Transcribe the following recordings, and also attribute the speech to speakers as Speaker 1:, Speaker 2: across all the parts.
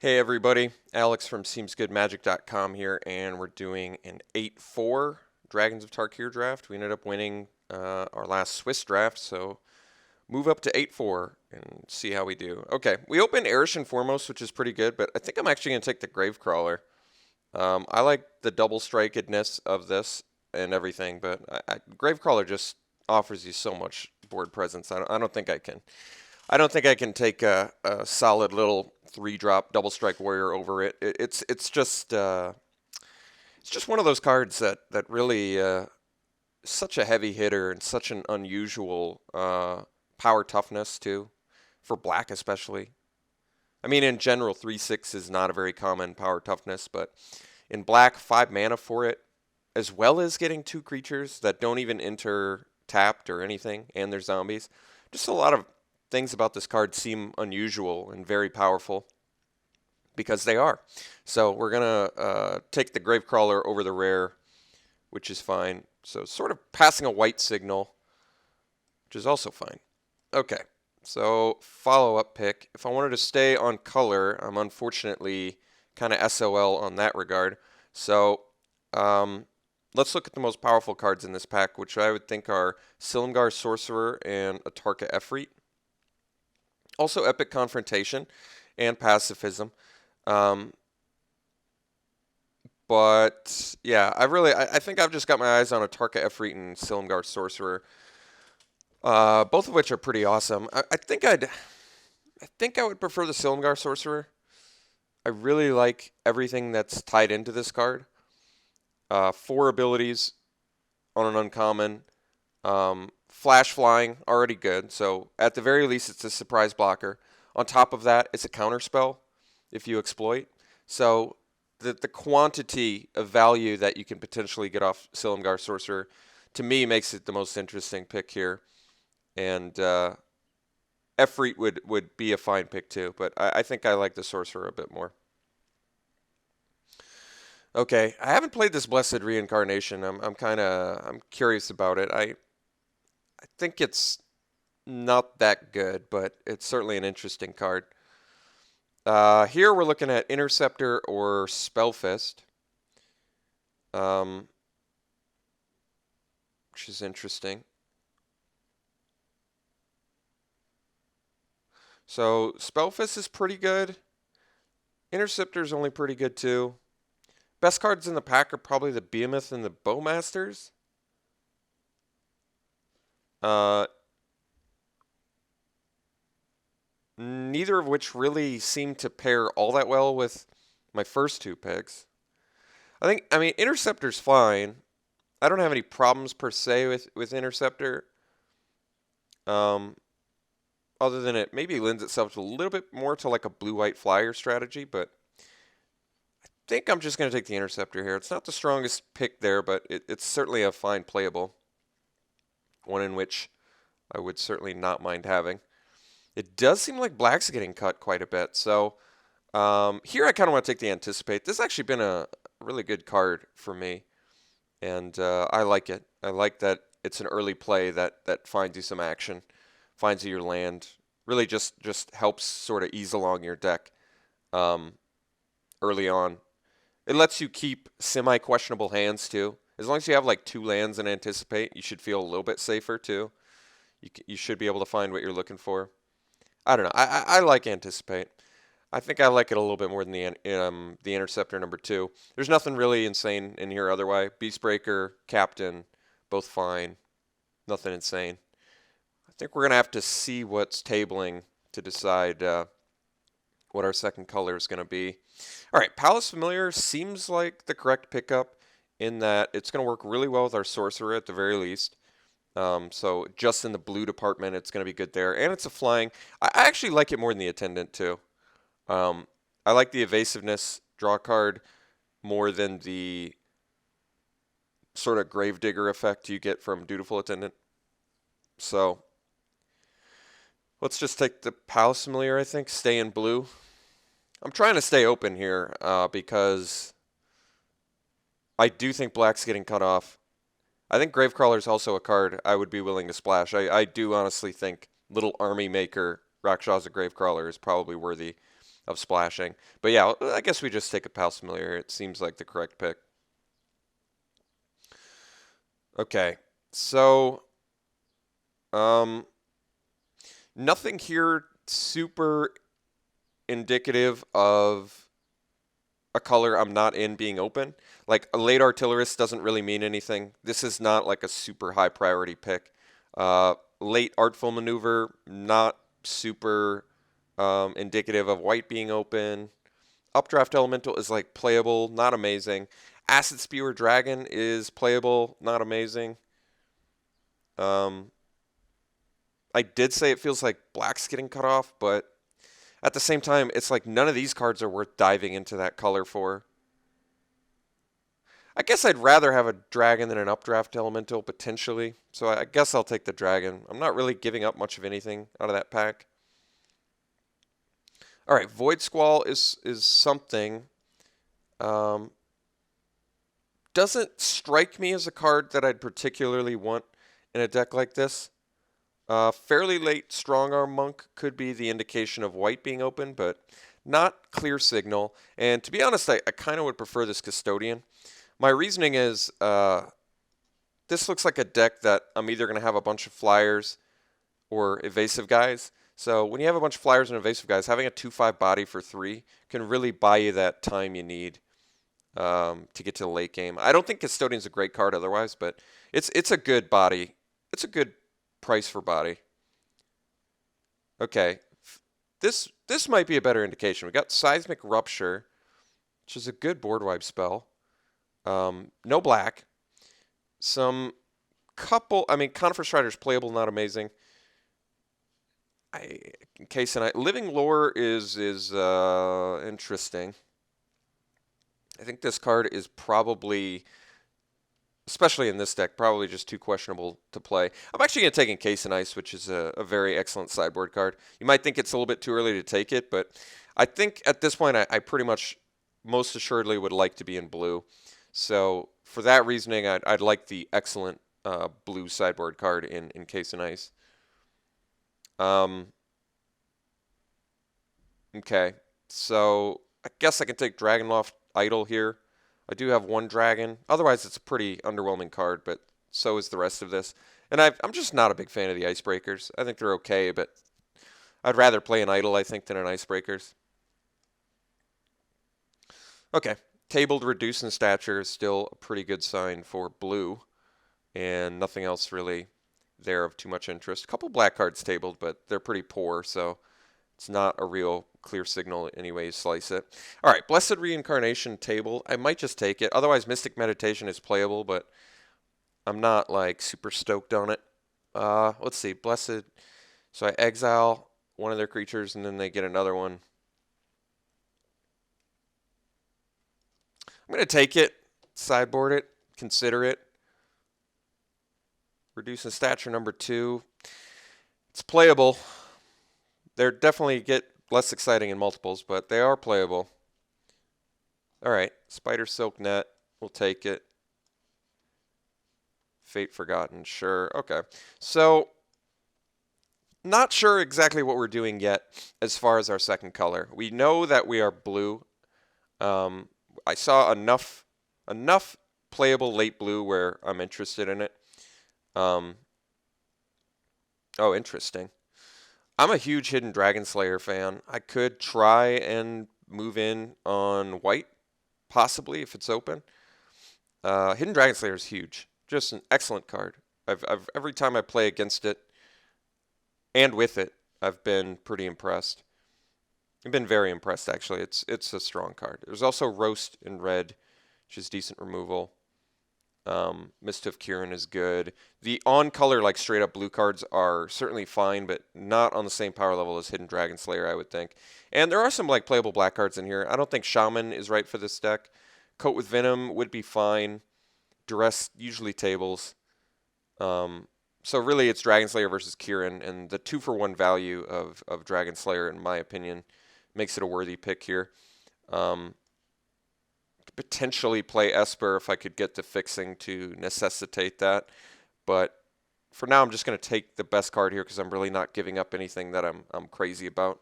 Speaker 1: Hey everybody, Alex from SeemsGoodMagic.com here, and we're doing an 8-4 Dragons of Tarkir draft. We ended up winning our last Swiss draft, so move up to 8-4 and see how we do. Okay, we opened Erish and Foremost, which is pretty good, but I think I'm actually going to take the Gravecrawler. I like the double strikedness of this and everything, but Gravecrawler just offers you so much board presence. I don't think I can. I don't think I can take a solid little 3-drop double strike warrior over it. It's just one of those cards that really such a heavy hitter and such an unusual power toughness too, for black especially. I mean, in general, 3/6 is not a very common power toughness, but in black, 5 mana for it, as well as getting 2 creatures that don't even enter tapped or anything, and they're zombies. Just a lot of things about this card seem unusual and very powerful because they are. So we're going to take the Gravecrawler over the rare, which is fine. So sort of passing a white signal, which is also fine. Okay, so follow-up pick. If I wanted to stay on color, I'm unfortunately kind of SOL on that regard. So let's look at the most powerful cards in this pack, which I would think are Silumgar Sorcerer and Atarka Efreet. Also Epic Confrontation and Pacifism. But yeah, I think I've just got my eyes on Atarka Efreet and Silumgar Sorcerer. Both of which are pretty awesome. I think I would prefer the Silumgar Sorcerer. I really like everything that's tied into this card. 4 abilities on an uncommon. Flash flying, already good. So at the very least, it's a surprise blocker. On top of that, it's a counter spell if you exploit. So the quantity of value that you can potentially get off Silumgar Sorcerer, to me, makes it the most interesting pick here. And Efreet would be a fine pick too, but I think I like the Sorcerer a bit more. Okay, I haven't played this Blessed Reincarnation. I'm curious about it. I think it's not that good, but it's certainly an interesting card. Here we're looking at Interceptor or Spellfist, which is interesting. So Spellfist is pretty good. Interceptor is only pretty good too. Best cards in the pack are probably the Behemoth and the Bowmasters. Neither of which really seem to pair all that well with my first 2 picks. I mean, Interceptor's fine. I don't have any problems per se with Interceptor. Other than it maybe lends itself a little bit more to like a blue-white flyer strategy, but I think I'm just going to take the Interceptor here. It's not the strongest pick there, but it's certainly a fine playable. One in which I would certainly not mind having. It does seem like black's getting cut quite a bit, so here I kind of want to take the Anticipate. This has actually been a really good card for me, and I like it. I like that it's an early play that finds you some action, finds you your land, really just helps sort of ease along your deck early on. It lets you keep semi-questionable hands too. As long as you have like 2 lands and Anticipate, you should feel a little bit safer too. You should be able to find what you're looking for. I don't know. I like Anticipate. I think I like it a little bit more than the Interceptor number 2. There's nothing really insane in here otherwise. Beastbreaker, Captain, both fine. Nothing insane. I think we're going to have to see what's tabling to decide what our second color is going to be. All right, Palace Familiar seems like the correct pickup in that it's going to work really well with our Sorcerer at the very least. So just in the blue department, it's going to be good there. And it's a flying. I actually like it more than the Attendant too. I like the evasiveness draw card more than the sort of Gravedigger effect you get from Dutiful Attendant. So let's just take the Palace Familiar, I think. Stay in blue. I'm trying to stay open here because I do think black's getting cut off. I think Gravecrawler is also a card I would be willing to splash. I do honestly think Little Army Maker Rakshasa Gravecrawler is probably worthy of splashing. But yeah, I guess we just take a Pal Familiar. It seems like the correct pick. Okay, so um, nothing here super indicative of a color I'm not in being open. Like a late artillerist doesn't really mean anything. This is not like a super high priority pick. Late artful maneuver, not super indicative of white being open. Updraft elemental is like playable, not amazing. Acid spewer dragon is playable, not amazing. Um, I did say it feels like black's getting cut off, but at the same time, it's like none of these cards are worth diving into that color for. I guess I'd rather have a dragon than an updraft elemental, potentially. So I guess I'll take the dragon. I'm not really giving up much of anything out of that pack. All right, Void Squall is something. Doesn't strike me as a card that I'd particularly want in a deck like this. Fairly late Strong Arm Monk could be the indication of white being open, but not clear signal. And to be honest, I kind of would prefer this Custodian. My reasoning is this looks like a deck that I'm either going to have a bunch of flyers or evasive guys. So when you have a bunch of flyers and evasive guys, having a 2/5 body for 3 can really buy you that time you need to get to the late game. I don't think Custodian's a great card otherwise, but it's a good body. It's a good price for body. Okay, this might be a better indication. We got Seismic Rupture, which is a good board wipe spell. No black. Some couple. I mean, Conifer Strider's playable, not amazing. Living Lore is interesting. I think this card is probably, especially in this deck, probably just too questionable to play. I'm actually going to take Encase in Ice, which is a very excellent sideboard card. You might think it's a little bit too early to take it, but I think at this point I pretty much most assuredly would like to be in blue. So for that reasoning, I'd like the excellent blue sideboard card in Encase in Ice. Okay, so I guess I can take Dragonloft Idol here. I do have one dragon. Otherwise, it's a pretty underwhelming card, but so is the rest of this. And I'm just not a big fan of the Icebreakers. I think they're okay, but I'd rather play an Idol, I think, than an Icebreakers. Okay, tabled Reduce in Stature is still a pretty good sign for blue, and nothing else really there of too much interest. A couple black cards tabled, but they're pretty poor, so it's not a real clear signal any way you slice it. All right, Blessed Reincarnation table. I might just take it. Otherwise, Mystic Meditation is playable, but I'm not like super stoked on it. Let's see, Blessed. So I exile one of their creatures, and then they get another one. I'm going to take it, sideboard it, consider it. Reduce in Stature number 2. It's playable. They're definitely get less exciting in multiples, but they are playable. All right, Spider Silk Net, we'll take it. Fate Forgotten, sure. Okay, so not sure exactly what we're doing yet as far as our second color. We know that we are blue. I saw enough playable late blue where I'm interested in it. Oh, interesting. I'm a huge Hidden Dragon Slayer fan. I could try and move in on white, possibly, if it's open. Hidden Dragon Slayer is huge. Just an excellent card. Every time I play against it and with it, I've been pretty impressed. I've been very impressed, actually. It's a strong card. There's also Roast in red, which is decent removal. Mist of Kirin is good. The on-color, like straight-up blue cards are certainly fine, but not on the same power level as Hidden Dragon Slayer, I would think. And there are some like playable black cards in here. I don't think Shaman is right for this deck. Coat with Venom would be fine. Duress usually tables. So really, it's Dragon Slayer versus Kirin, and the 2-for-1 value of Dragon Slayer, in my opinion, makes it a worthy pick here. Potentially play Esper if I could get to fixing to necessitate that. But for now, I'm just going to take the best card here because I'm really not giving up anything that I'm crazy about.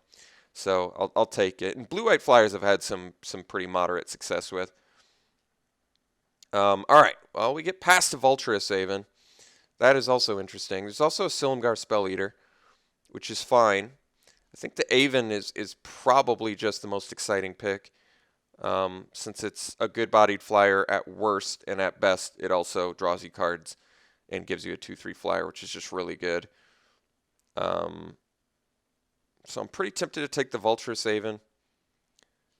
Speaker 1: So I'll take it. And blue-white flyers I've had some pretty moderate success with. All right. Well, we get past the Vulturous Aven. That is also interesting. There's also a Silumgar Spell Eater, which is fine. I think the Aven is probably just the most exciting pick, since it's a good-bodied flyer at worst, and at best it also draws you cards and gives you a 2/3 flyer, which is just really good. So I'm pretty tempted to take the Vulturous Aven.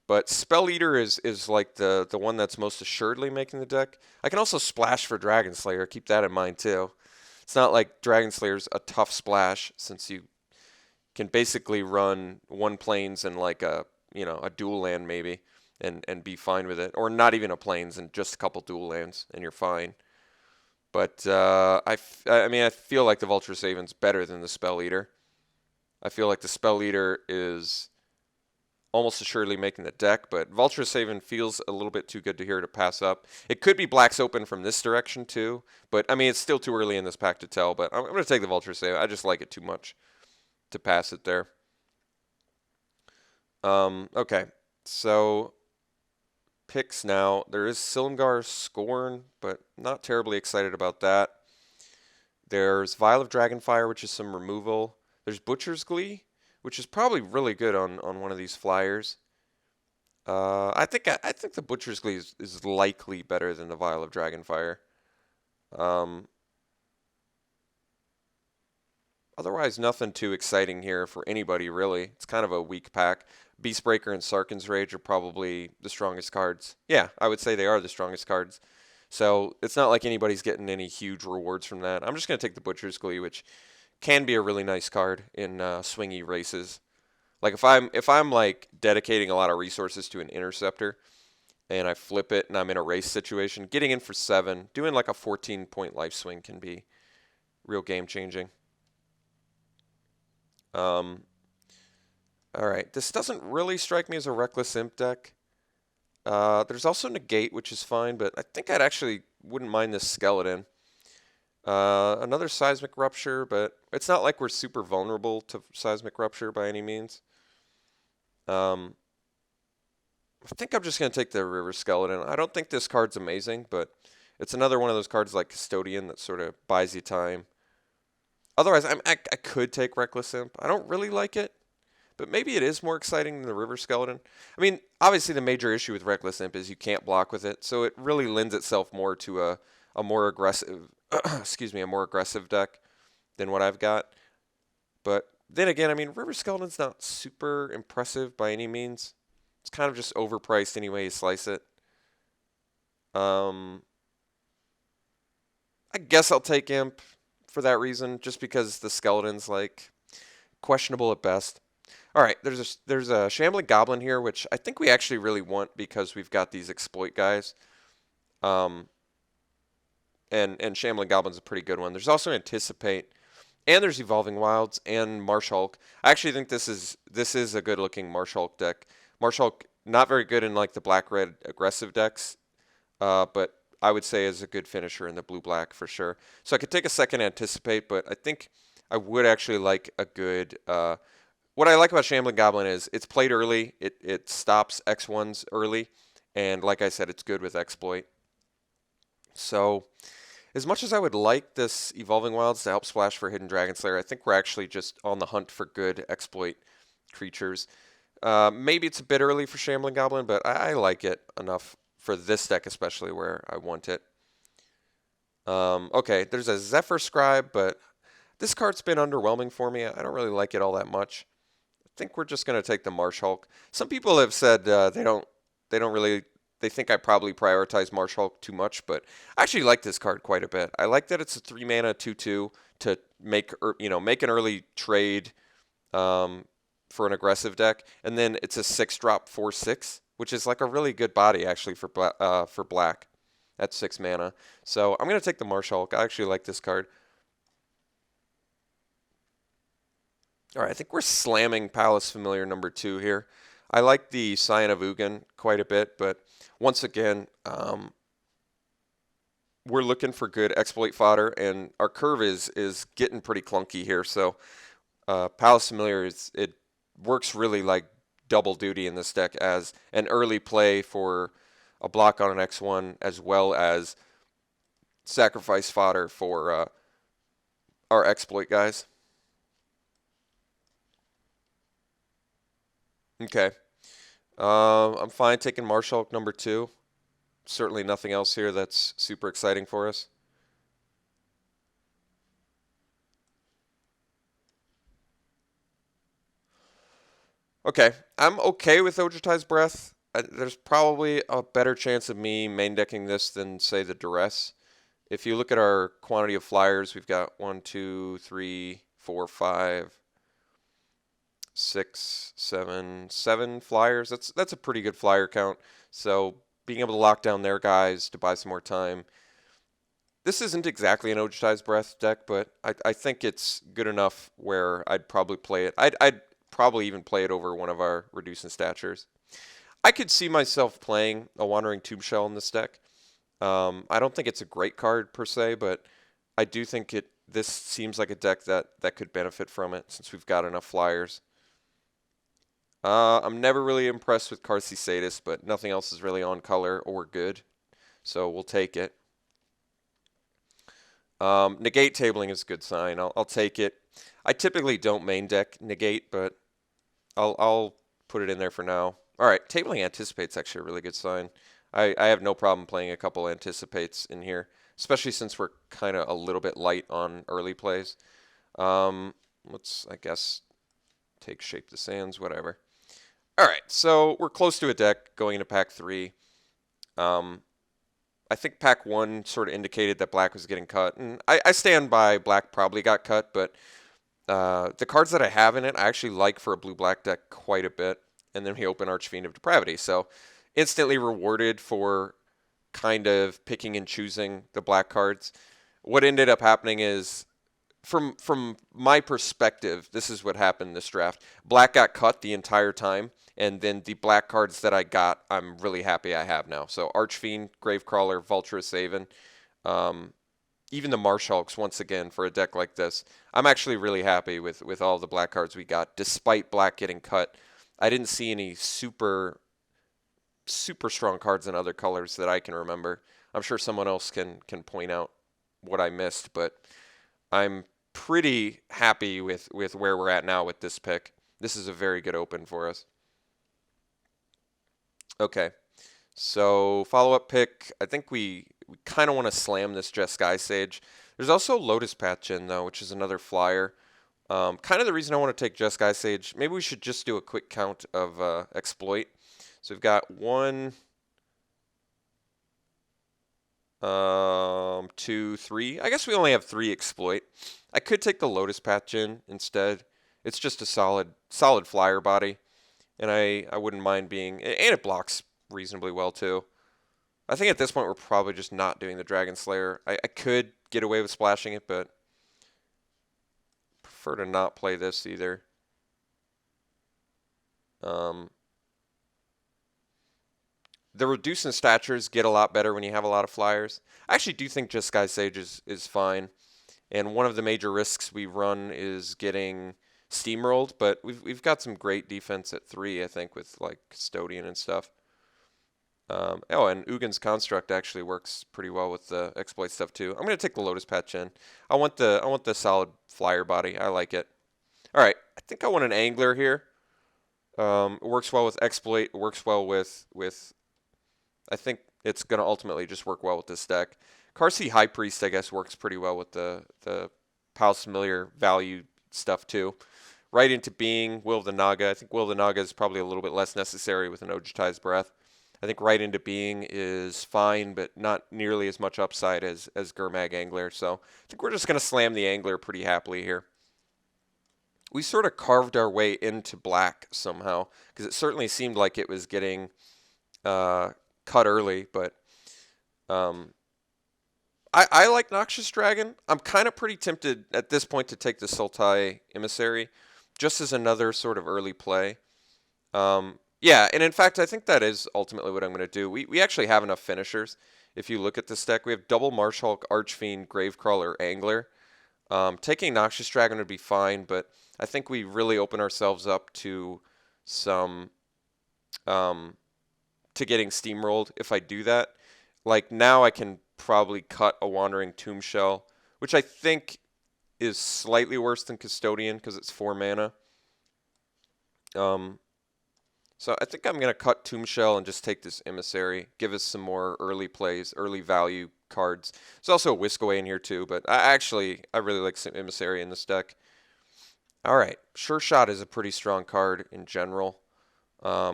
Speaker 1: But Spell Eater is like the one that's most assuredly making the deck. I can also splash for Dragon Slayer. Keep that in mind too. It's not like Dragon Slayer's a tough splash, since you can basically run one plains and like a dual land maybe, and be fine with it, or not even a plains and just a couple dual lands and you're fine. But I mean I feel like the Vulturous Aven's better than the Spell Eater. I feel like the Spell Eater is almost assuredly making the deck, but Vulturous Haven feels a little bit too good to here to pass up. It could be Black's Open from this direction too, but I mean, it's still too early in this pack to tell, but I'm going to take the Vulturous Haven. I just like it too much to pass it there. Okay, so picks now. There is Silumgar Scorn, but not terribly excited about that. There's Vial of Dragonfire, which is some removal. There's Butcher's Glee, which is probably really good on one of these flyers. I think the Butcher's Glee is likely better than the Vial of Dragonfire. Otherwise, nothing too exciting here for anybody, really. It's kind of a weak pack. Beastbreaker and Sarkhan's Rage are probably the strongest cards. Yeah, I would say they are the strongest cards. So it's not like anybody's getting any huge rewards from that. I'm just going to take the Butcher's Glee, which can be a really nice card in swingy races. Like if I'm like dedicating a lot of resources to an interceptor and I flip it and I'm in a race situation, getting in for 7, doing like a 14-point life swing can be real game changing. All right, this doesn't really strike me as a Reckless Imp deck. There's also Negate, which is fine, but I think I'd actually wouldn't mind this Skeleton. Another Seismic Rupture, but it's not like we're super vulnerable to Seismic Rupture by any means. I think I'm just going to take the River Skeleton. I don't think this card's amazing, but it's another one of those cards like Custodian that sort of buys you time. Otherwise, I could take Reckless Imp. I don't really like it, but maybe it is more exciting than the River Skeleton. I mean, obviously the major issue with Reckless Imp is you can't block with it, so it really lends itself more to a more aggressive a more aggressive deck than what I've got. But then again, I mean, River Skeleton's not super impressive by any means. It's kind of just overpriced any way you slice it. I guess I'll take Imp for that reason, just because the Skeleton's like questionable at best. All right, there's a Shambling Goblin here, which I think we actually really want because we've got these exploit guys. And Shambling Goblin's a pretty good one. There's also Anticipate, and there's Evolving Wilds and Marsh Hulk. I actually think this is a good looking Marsh Hulk deck. Marsh Hulk not very good in like the black-red aggressive decks, but I would say is a good finisher in the blue-black for sure. So I could take a second Anticipate, but I think I would actually like a good. What I like about Shambling Goblin is it's played early. It stops X1s early, and like I said, it's good with exploit. So as much as I would like this Evolving Wilds to help splash for Hidden Dragon Slayer, I think we're actually just on the hunt for good exploit creatures. Maybe it's a bit early for Shambling Goblin, but I like it enough for this deck, especially where I want it. Okay, there's a Zephyr Scribe, but this card's been underwhelming for me. I don't really like it all that much. I think we're just going to take the Marsh Hulk. Some people have said they think I probably prioritize Marsh Hulk too much, but I actually like this card quite a bit. I like that it's a 3-mana 2/2 to make an early trade for an aggressive deck, and then it's a 6-drop 4/6, which is like a really good body actually for black at 6 mana. So I'm gonna take the Marsh Hulk. I actually like this card. All right, I think we're slamming Palace Familiar number 2 here. I like the Scion of Ugin quite a bit, but once again, we're looking for good exploit fodder, and our curve is getting pretty clunky here. So Palace Familiar works really like double duty in this deck as an early play for a block on an X1 as well as sacrifice fodder for our exploit guys. Okay. I'm fine taking Marshall number 2. Certainly nothing else here that's super exciting for us. Okay, I'm okay with Ojutai's Breath. There's probably a better chance of me main decking this than, say, the Duress. If you look at our quantity of flyers, we've got 1, 2, 3, 4, 5, 6, 7, 7 flyers. That's a pretty good flyer count. So being able to lock down their guys to buy some more time. This isn't exactly an Ojutai's Breath deck, but I think it's good enough where I'd probably play it. I'd probably even play it over one of our reducing statures. I could see myself playing a Wandering Tomb Shell in this deck. I don't think it's a great card per se, but I do think this seems like a deck that could benefit from it since we've got enough flyers. I'm never really impressed with Karthi Sadis, but nothing else is really on color or good, so we'll take it. Negate tabling is a good sign. I'll take it. I typically don't main deck Negate, but I'll put it in there for now. All right, tabling Anticipate's actually a really good sign. I have no problem playing a couple Anticipates in here, especially since we're kind of a little bit light on early plays. Let's, I guess, take Shape the Sands, whatever. All right, so we're close to a deck going into pack 3. I think pack 1 sort of indicated that black was getting cut, and I stand by black probably got cut, but the cards that I have in it I actually like for a blue-black deck quite a bit. And then we open Archfiend of Depravity, so instantly rewarded for kind of picking and choosing the black cards. What ended up happening is, from my perspective, this is what happened in this draft. Black got cut the entire time, and then the black cards that I got, I'm really happy I have now. So Archfiend, Gravecrawler, Vulturous Haven, even the Marshalks, once again, for a deck like this. I'm actually really happy with all the black cards we got, despite black getting cut. I didn't see any super strong cards in other colors that I can remember. I'm sure someone else can point out what I missed, but I'm pretty happy with where we're at now with this pick. This is a very good open for us. Okay, so follow-up pick. I think we kind of want to slam this Jeskai Sage. There's also Lotus Path in, though, which is another flyer. Kind of the reason I want to take Jeskai Sage. Maybe we should just do a quick count of exploit. So we've got 1, 2, 3. I guess we only have 3 exploit. I could take the Lotus Path Djinn instead. It's just a solid flyer body, and I wouldn't mind being, and it blocks reasonably well too. I think at this point we're probably just not doing the Dragon Slayer. I could get away with splashing it, but prefer to not play this either. The reducing statures get a lot better when you have a lot of flyers. I actually do think Jeskai Sage is fine, and one of the major risks we run is getting steamrolled, but we've got some great defense at 3, I think, with like Custodian and stuff. Oh, and Ugin's Construct actually works pretty well with the exploit stuff too. I'm going to take the Lotus Path Djinn. I want the solid flyer body. I like it. All right, I think I want an Angler here. It works well with exploit. It works well with I think it's going to ultimately just work well with this deck. Karthi High Priest, I guess, works pretty well with the Palace Familiar value stuff too. Right into Being, Will of the Naga. I think Will of the Naga is probably a little bit less necessary with an Ojutai's Breath. I think Right into Being is fine, but not nearly as much upside as Gurmag Angler. So I think we're just going to slam the Angler pretty happily here. We sort of carved our way into black somehow, because it certainly seemed like it was getting cut early, but I like Noxious Dragon. I'm kind of pretty tempted at this point to take the Sultai Emissary, just as another sort of early play. Yeah, and in fact, I think that is ultimately what I'm going to do. We actually have enough finishers. If you look at this deck, we have double Marshhulk, Archfiend, Gravecrawler, Angler. Taking Noxious Dragon would be fine, but I think we really open ourselves up to some to getting steamrolled if I do that. Like now I can probably cut a Wandering Tomb Shell, which I think is slightly worse than Custodian because it's 4 mana. So I think I'm going to cut Tomb Shell and just take this Emissary, give us some more early plays, early value cards. There's also a Whisk Away in here too, but I really like some Emissary in this deck. Alright, Sure Shot is a pretty strong card in general.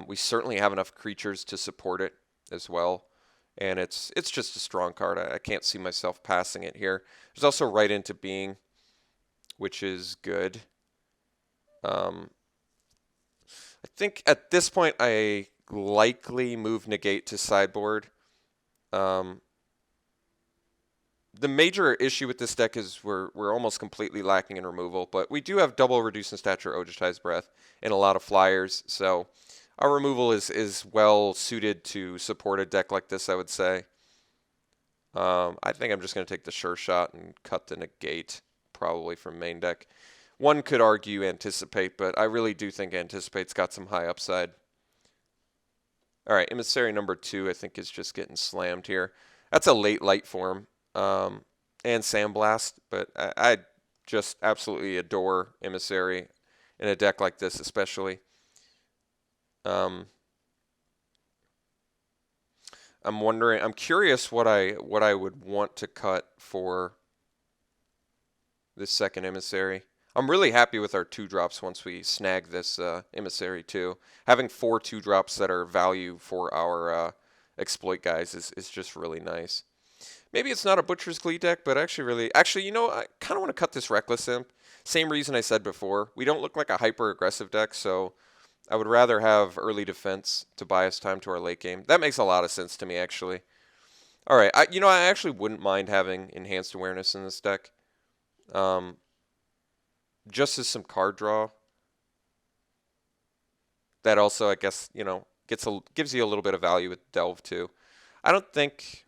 Speaker 1: We certainly have enough creatures to support it as well. And it's just a strong card. I can't see myself passing it here. There's also Right Into Being, which is good. I think at this point I likely move Negate to sideboard. The major issue with this deck is we're almost completely lacking in removal, but we do have double Reduce in Stature, Ojutai's Breath, and a lot of flyers, so our removal is well suited to support a deck like this, I would say. I think I'm just going to take the Sure Shot and cut the Negate, probably from main deck. One could argue Anticipate, but I really do think Anticipate's got some high upside. Alright, Emissary number 2 I think is just getting slammed here. That's a late light form. And Sandblast, but I just absolutely adore Emissary in a deck like this especially. I'm curious what I would want to cut for this second Emissary. I'm really happy with our 2-drops once we snag this Emissary too. Having 4 2-drops that are value for our exploit guys is just really nice. Maybe it's not a Butcher's Glee deck, but actually, you know, I kind of want to cut this Reckless Imp. Same reason I said before. We don't look like a hyper-aggressive deck, so I would rather have early defense to buy us time to our late game. That makes a lot of sense to me, actually. All right, I actually wouldn't mind having Enhanced Awareness in this deck. Just as some card draw. That also, I guess, gives you a little bit of value with Delve too. I don't think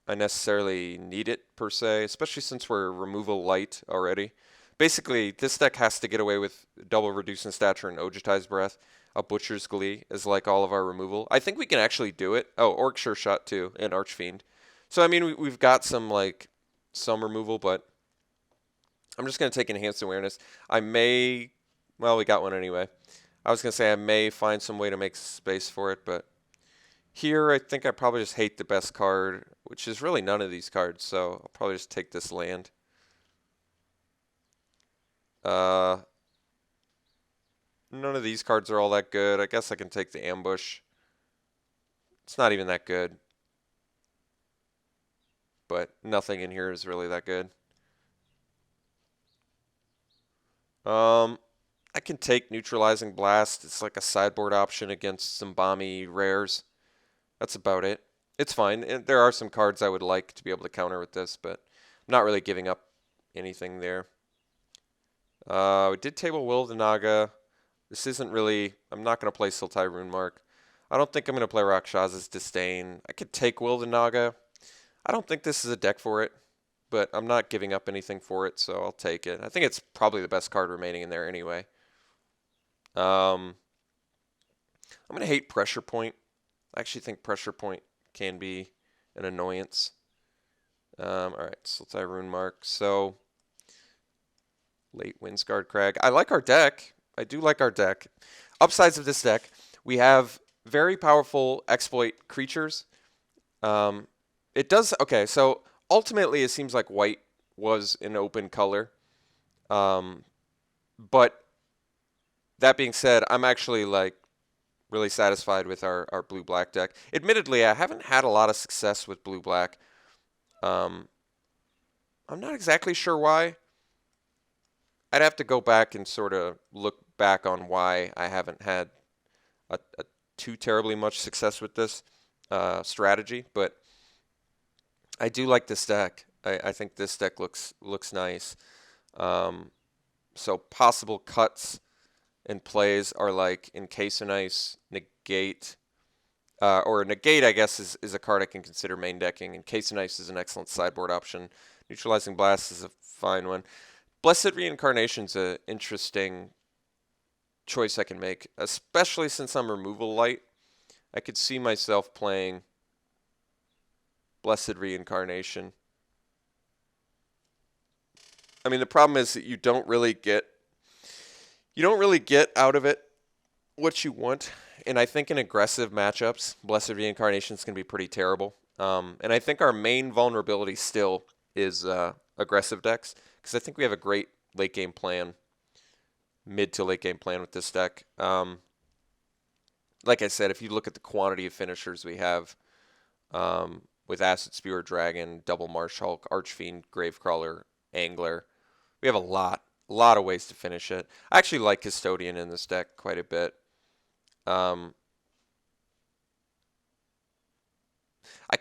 Speaker 1: I necessarily need it per se, especially since we're removal light already. Basically, this deck has to get away with double Reduce in Stature and Ojutai's Breath. A Butcher's Glee is like all of our removal. I think we can actually do it. Oh, Orc Sure Shot too, and Archfiend. So I mean, we've got some removal, but I'm just going to take Enhanced Awareness. We got one anyway. I was going to say I may find some way to make space for it, but here I think I probably just hate the best card, which is really none of these cards, so I'll probably just take this land. None of these cards are all that good. I guess I can take the Ambush. It's not even that good. But nothing in here is really that good. I can take Neutralizing Blast. It's like a sideboard option against some bomby rares. That's about it. It's fine. And there are some cards I would like to be able to counter with this, but I'm not really giving up anything there. We did table Will of the Naga. This isn't really... I'm not going to play Sultai Runemark. I don't think I'm going to play Rakshas's Disdain. I could take Will of the Naga. I don't think this is a deck for it, but I'm not giving up anything for it, so I'll take it. I think it's probably the best card remaining in there anyway. I'm going to hate Pressure Point. I actually think Pressure Point can be an annoyance. Alright, Sultai Runemark. So, late Windscarred Crag. I like our deck. I do like our deck. Upsides of this deck, we have very powerful exploit creatures. Okay, so ultimately it seems like white was an open color. But that being said, I'm actually really satisfied with our blue-black deck. Admittedly, I haven't had a lot of success with blue-black. I'm not exactly sure why. I'd have to go back and sort of look back on why I haven't had a too terribly much success with this strategy, but I do like this deck. I think this deck looks nice. So possible cuts and plays are like Encase of Ice, Negate, or Negate I guess is a card I can consider main decking. Encase of Ice is an excellent sideboard option. Neutralizing Blast is a fine one. Blessed Reincarnation's an interesting choice I can make, especially since I'm removal light. I could see myself playing Blessed Reincarnation. I mean, the problem is that you don't really get out of it what you want. And I think in aggressive matchups, Blessed Reincarnation is going to be pretty terrible. And I think our main vulnerability still is aggressive decks, because I think we have a great late game plan, mid to late game plan with this deck. Like I said, if you look at the quantity of finishers we have with Acid Spewer Dragon, Double Marsh Hulk, Archfiend, Gravecrawler, Angler, we have a lot of ways to finish it. I actually like Custodian in this deck quite a bit. I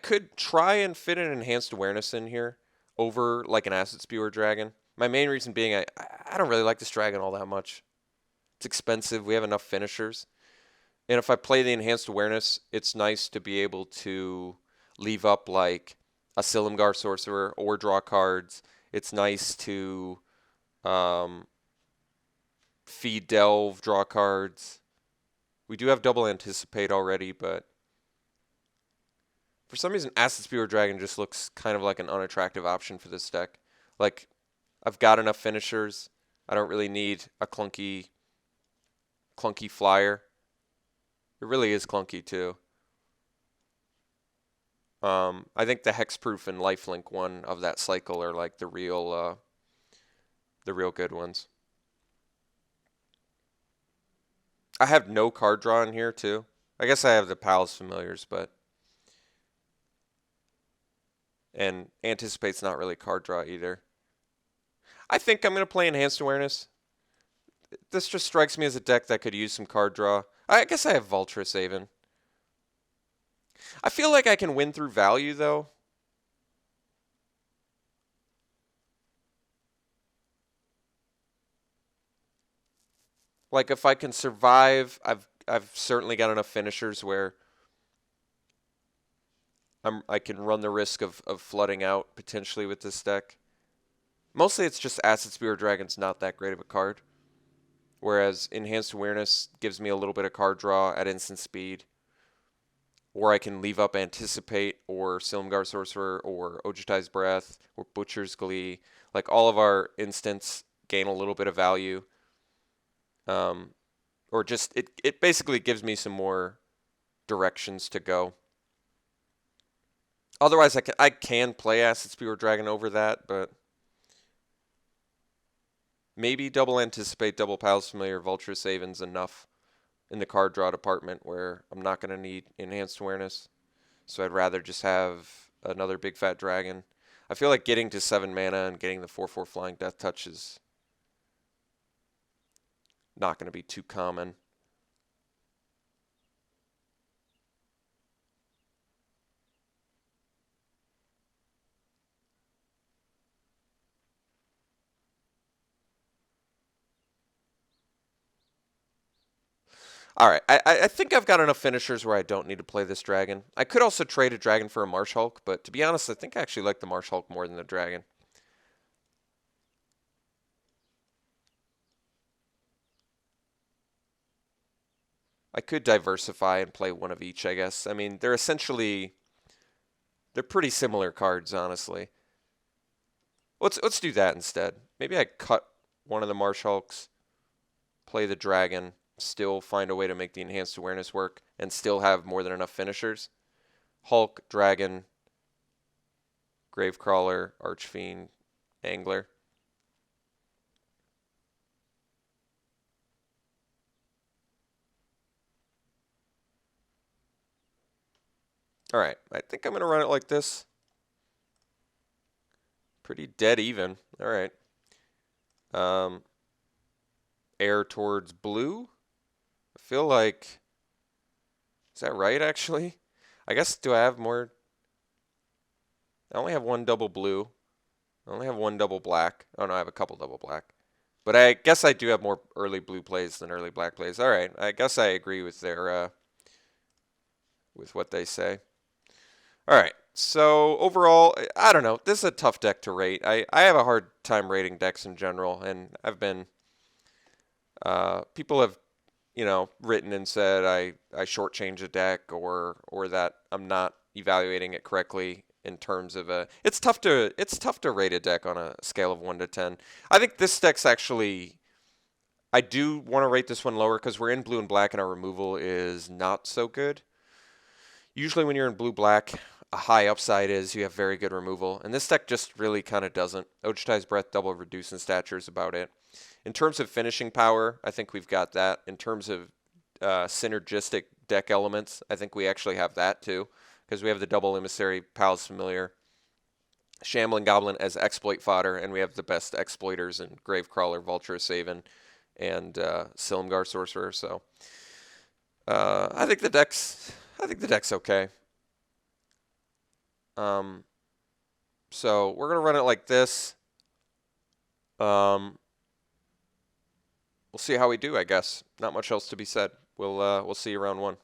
Speaker 1: could try and fit an Enhanced Awareness in here over like an Acid Spewer Dragon. My main reason being I don't really like this dragon all that much. It's expensive. We have enough finishers. And if I play the Enhanced Awareness, it's nice to be able to leave up like a Silumgar Sorcerer or draw cards. It's nice to feed Delve, draw cards. We do have double Anticipate already, but for some reason Acid Spewer Dragon just looks kind of like an unattractive option for this deck. Like, I've got enough finishers. I don't really need a clunky flyer. It really is clunky too. I think the Hexproof and Lifelink one of that cycle are like the real good ones. I have no card draw in here too. I guess I have the Palace Familiars, and Anticipate's not really card draw either. I think I'm going to play Enhanced Awareness. This just strikes me as a deck that could use some card draw. I guess I have Vulturous even. I feel like I can win through value, though. Like, if I can survive, I've certainly got enough finishers where I can run the risk of flooding out potentially with this deck. Mostly it's just Acid Spewer Dragon's not that great of a card. Whereas Enhanced Awareness gives me a little bit of card draw at instant speed. Or I can leave up Anticipate, or Silumgar Sorcerer, or Ojutai's Breath, or Butcher's Glee. Like, all of our instants gain a little bit of value. Or just, it basically gives me some more directions to go. Otherwise, I can play Acid Spewer Dragon over that, but maybe double Anticipate, double Palace Familiar, Vulturous Aven's enough in the card draw department where I'm not going to need Enhanced Awareness. So I'd rather just have another big fat dragon. I feel like getting to 7 mana and getting the 4/4 Flying Death Touch is not going to be too common. All right, I think I've got enough finishers where I don't need to play this dragon. I could also trade a dragon for a Marsh Hulk, but to be honest, I think I actually like the Marsh Hulk more than the dragon. I could diversify and play one of each, I guess. I mean, they're pretty similar cards, honestly. Let's do that instead. Maybe I cut one of the Marsh Hulks, play the dragon, still find a way to make the Enhanced Awareness work, and still have more than enough finishers. Hulk, Dragon, Gravecrawler, Archfiend, Angler. All right, I think I'm going to run it like this. Pretty dead even. All right. Air towards blue. I feel like, is that right, actually? I guess, do I have more? I only have one double blue. I only have one double black. Oh, no, I have a couple double black. But I guess I do have more early blue plays than early black plays. All right, I guess I agree with their with what they say. All right, So overall, I don't know. This is a tough deck to rate. I have a hard time rating decks in general, and I've been people have written and said I shortchange a deck or that I'm not evaluating it correctly in terms of a. It's tough to rate a deck on a scale of 1 to 10. I think this deck's actually. I do want to rate this one lower because we're in blue and black and our removal is not so good. Usually when you're in blue black, a high upside is you have very good removal, and this deck just really kind of doesn't. Ojutai's Breath, double reduce in stature is about it. In terms of finishing power, I think we've got that. In terms of synergistic deck elements, I think we actually have that too, because we have the double emissary, Palace Familiar, Shambling Goblin as exploit fodder, and we have the best exploiters in Gravecrawler, Vulture Saven, and Silumgar Sorcerer. So I think the deck's okay. Um, so we're gonna run it like this. Um, we'll see how we do, I guess. Not much else to be said. We'll see you round one.